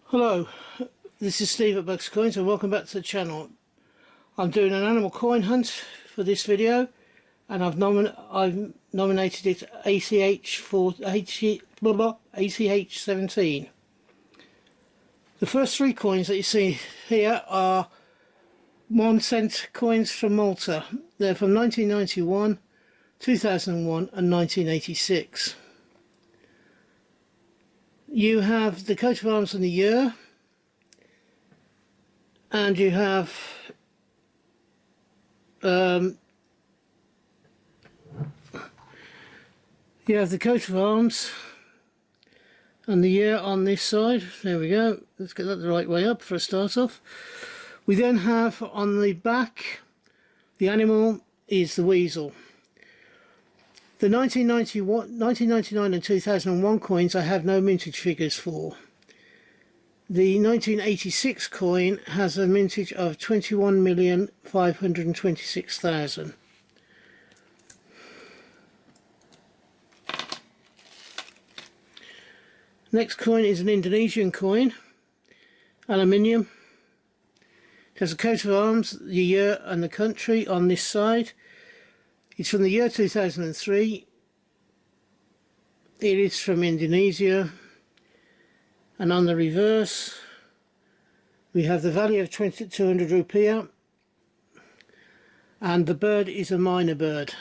Hello, this is Steve at Bucks Coins and welcome back to the channel. I'm doing an animal coin hunt for this video and I've nominated it ACH for ACH 17. The first three coins that you see here are 1 cent coins from Malta. They're from 1991, 2001 and 1986. You have the coat of arms and the year, and you have the coat of arms and the year on this side. There we go. Let's get that the right way up for a start off. We then have on the back, the animal is the weasel. The 1999 and 2001 coins I have no mintage figures for. The 1986 coin has a mintage of 21,526,000. Next coin is an Indonesian coin, Aluminium. It has a coat of arms, the year and the country on this side. It's from the year 2003. It is from Indonesia. And on the reverse, we have the value of 200 rupiah. And the bird is a minor bird.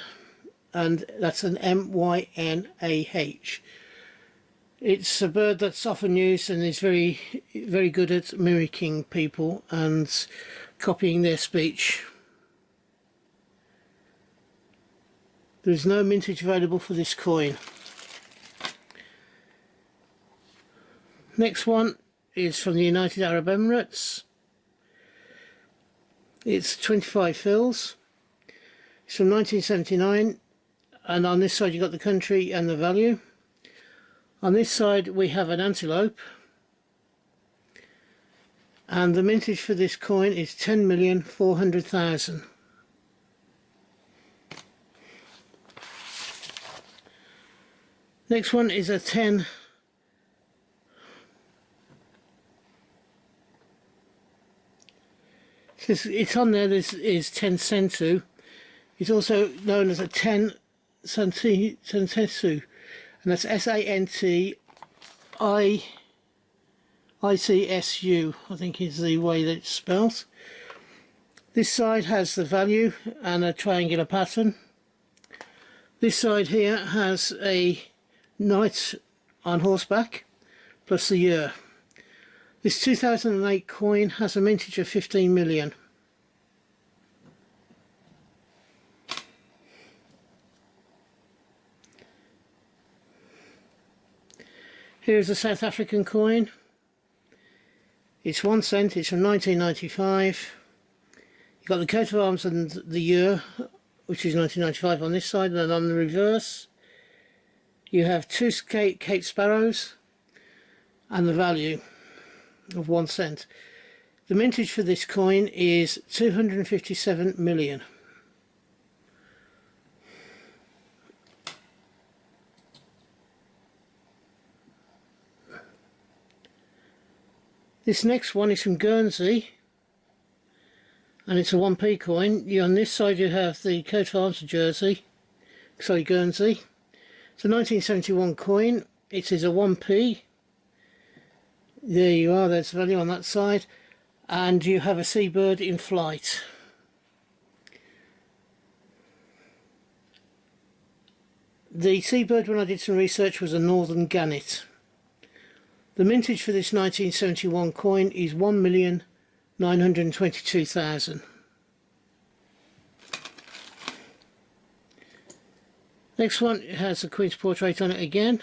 And that's an MYNAH. It's a bird that's often used and is very, very good at mimicking people and copying their speech. There is no mintage available for this coin. Next one is from the United Arab Emirates. It's 25 fils. It's from 1979, and on this side you've got the country and the value. On this side we have an antelope, and the mintage for this coin is 10,400,000. Next one is a 10. It's on there, this is 10 centu. It's also known as a 10 centesu, and that's SANTICSU, I think is the way that it's spelled. This side has the value and a triangular pattern. This side here has a knight on horseback plus the year. This 2008 coin has a mintage of 15 million. Here's a South African coin. It's 1 cent, it's from 1995. You've got the coat of arms and the year, which is 1995 on this side, and on the reverse you have 2 Cape Sparrows and the value of 1 cent. The mintage for this coin is 257 million. This next one is from Guernsey, and it's a 1p coin. On this side you have the coat of arms of Guernsey. It's a 1971 coin. It is a 1p. There you are, there's the value on that side. And you have a seabird in flight. The seabird, when I did some research, was a northern gannet. The mintage for this 1971 coin is 1,922,000. Next one has a Queen's portrait on it again.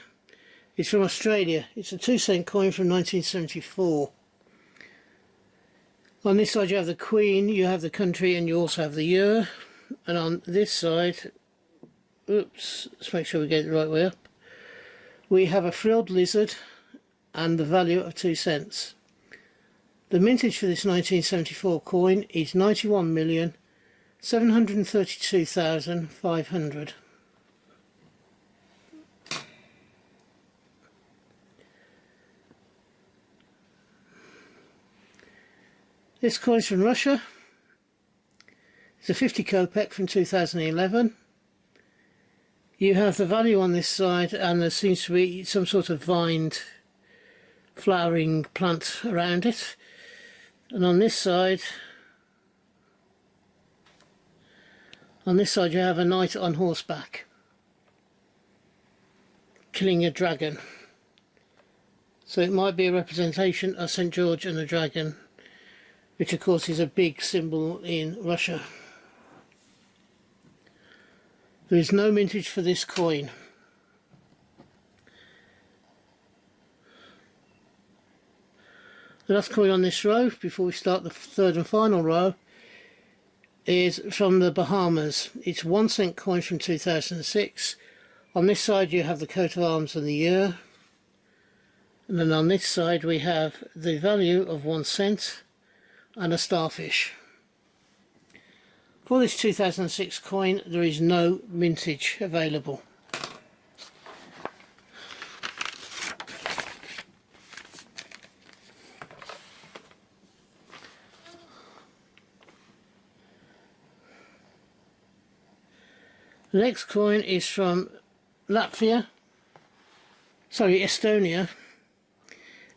It's from Australia. It's a 2 cent coin from 1974. On this side you have the Queen, you have the country, and you also have the year. And on this side, oops, let's make sure we get it the right way up. We have a frilled lizard and the value of 2 cents. The mintage for this 1974 coin is 91,732,500. This coin's from Russia. It's a 50 kopeck from 2011. You have the value on this side, and there seems to be some sort of vined flowering plant around it. And on this side you have a knight on horseback killing a dragon. So it might be a representation of St. George and the dragon, which of course is a big symbol in Russia. There is no mintage for this coin. The last coin on this row, before we start the third and final row, is from the Bahamas. It's 1 cent coin from 2006. On this side you have the coat of arms and the year. And then on this side we have the value of 1 cent and a starfish. For this 2006 coin there is no mintage available. The next coin is from Estonia.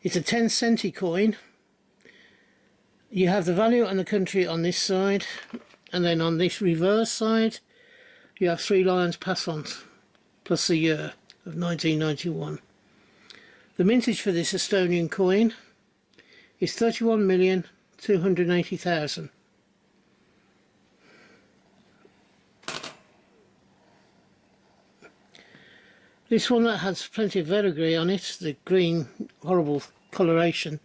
It's a 10 Centicoin. You have the value and the country on this side, and then on this reverse side you have 3 lions passants plus the year of 1991. The mintage for this Estonian coin is 31,280,000. This one that has plenty of verdigris on it, the green horrible coloration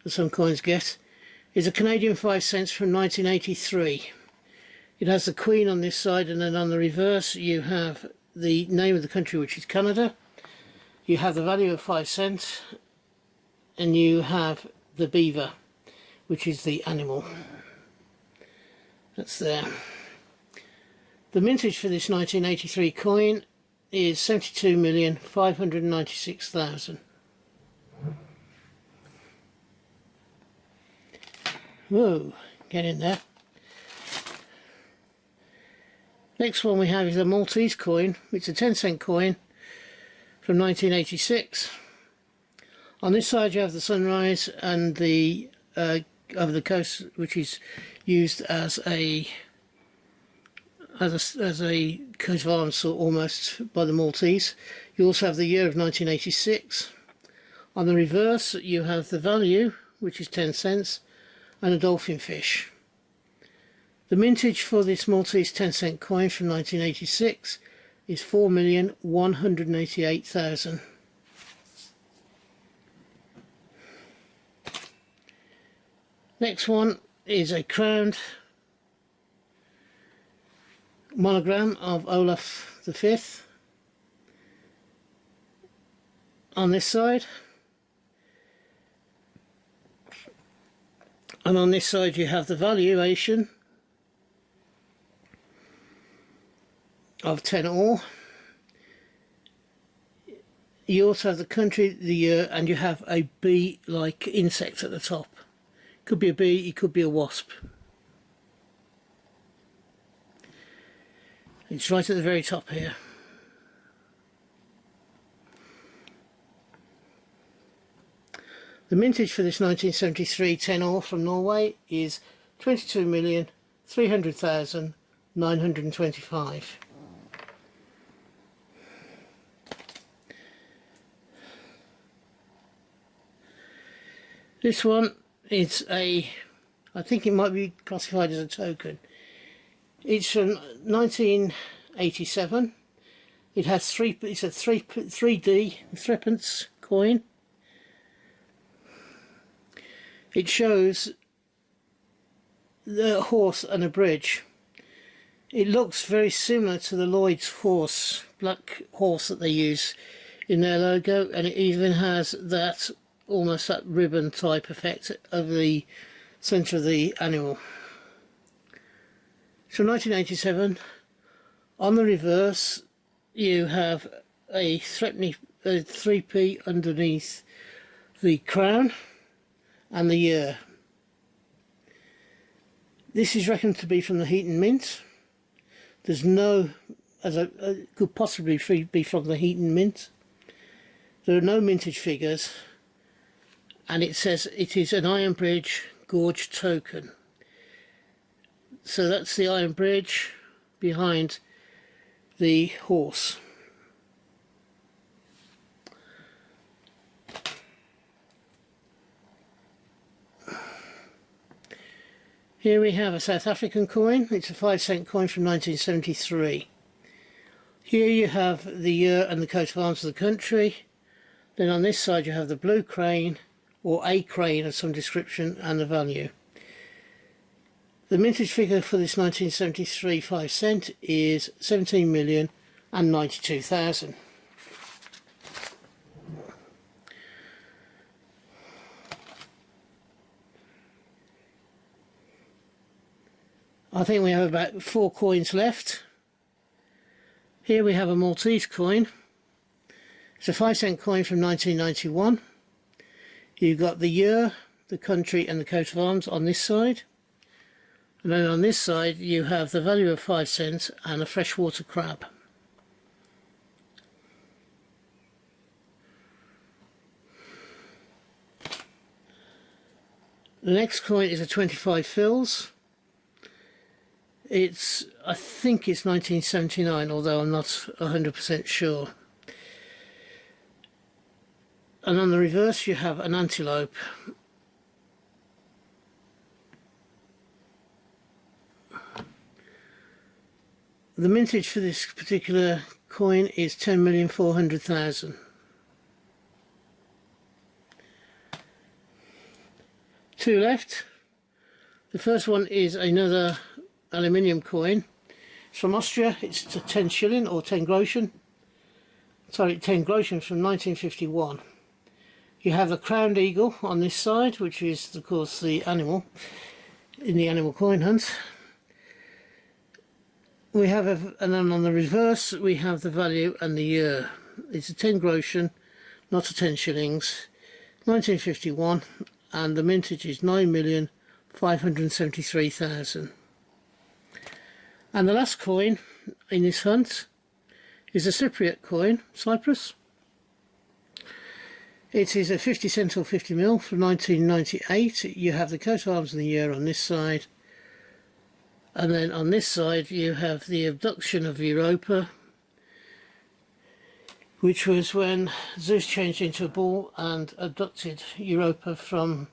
that some coins get, is a Canadian 5 cents from 1983. It has the Queen on this side, and then on the reverse you have the name of the country, which is Canada. You have the value of 5 cents, and you have the beaver, which is the animal. That's there. The mintage for this 1983 coin is 72,596,000. Whoa, get in there. Next one we have is a Maltese coin. It's a 10 cent coin from 1986. On this side you have the sunrise and the over the coast, which is used as a coat of arms almost by the Maltese. You also have the year of 1986. On the reverse you have the value, which is 10 cents, and a dolphin fish. The mintage for this Maltese 10 cent coin from 1986 is 4,188,000. Next one is a crowned monogram of Olaf V on this side, and on this side you have the valuation of 10 ore. You also have the country, the year, and you have a bee-like insect at the top. Could be a bee, it could be a wasp. It's right at the very top here. The mintage for this 1973 10 ore from Norway is 22,300,925. This one is I think it might be classified as a token. It's from 1987. It has it's a 3D threepence coin. It shows the horse and a bridge. It looks very similar to the Lloyd's horse, black horse that they use in their logo, and it even has that almost that ribbon type effect over the centre of the animal. So 1987, on the reverse you have a 3p underneath the crown and the year. This is reckoned to be from the heat and mint. There's no, could possibly be from the heat and mint. There are no mintage figures, and it says it is an iron bridge gorge token. So that's the iron bridge behind the horse. Here we have a South African coin. It's a 5-cent coin from 1973. Here you have the year and the coat of arms of the country. Then on this side you have the blue crane, or a crane of some description, and the value. The mintage figure for this 1973 5-cent is 17,092,000. I think we have about 4 coins left. Here we have a Maltese coin. It's a 5-cent coin from 1991. You've got the year, the country and the coat of arms on this side. And then on this side you have the value of 5 cents and a freshwater crab. The next coin is a 25 fils. I think it's 1979, although I'm not 100% sure. And on the reverse you have an antelope. The mintage for this particular coin is 10,400,000. Two left. The first one is another aluminium coin. It's from Austria. It's a 10 shilling or 10 groschen. Sorry, 10 groschen from 1951. You have the crowned eagle on this side, which is of course the animal in the animal coin hunt. We have and then on the reverse we have the value and the year. It's a 10 groschen, not a 10 shillings, 1951, and the mintage is 9,573,000. And the last coin in this hunt is a Cypriot coin, Cyprus. It is a 50 cent or 50 mil from 1998. You have the coat of arms and the year on this side. And then on this side you have the abduction of Europa, which was when Zeus changed into a bull and abducted Europa from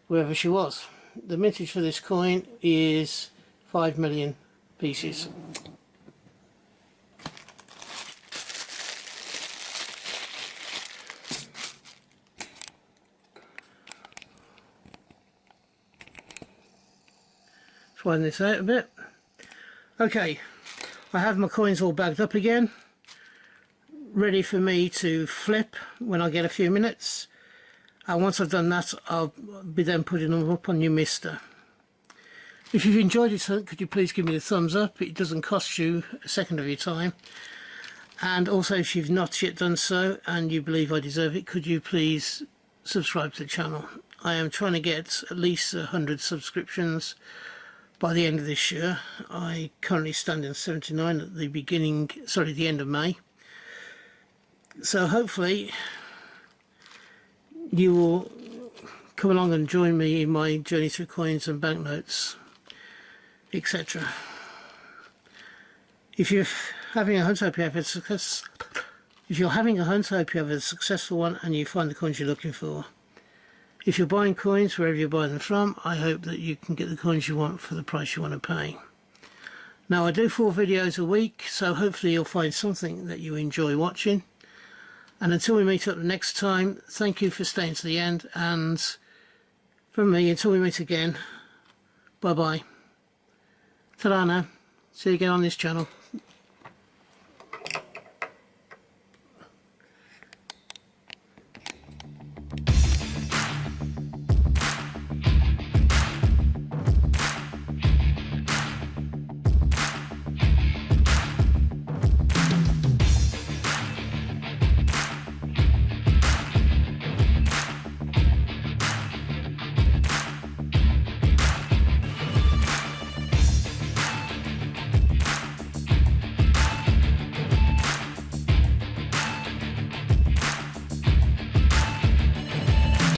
wherever she was. The mintage for this coin is 5 million pieces. Let's widen this out a bit. Okay, I have my coins all bagged up again, ready for me to flip when I get a few minutes. And once I've done that, I'll be then putting them up on your mister. If you've enjoyed this hunt, could you please give me a thumbs up? It doesn't cost you a second of your time. And also, if you've not yet done so and you believe I deserve it, could you please subscribe to the channel? I am trying to get at least 100 subscriptions by the end of this year. I currently stand in 79 at the end of May. So hopefully you will come along and join me in my journey through coins and banknotes, etc. If you're having a hunt, I hope you have a success. If you're having a hunt, I hope you have a successful one and you find the coins you're looking for. If you're buying coins, wherever you buy them from, I hope that you can get the coins you want for the price you want to pay. Now, I do 4 videos a week, so hopefully you'll find something that you enjoy watching. And until we meet up next time, thank you for staying to the end, and from me, until we meet again, bye bye. Ta-ra now. See you again on this channel.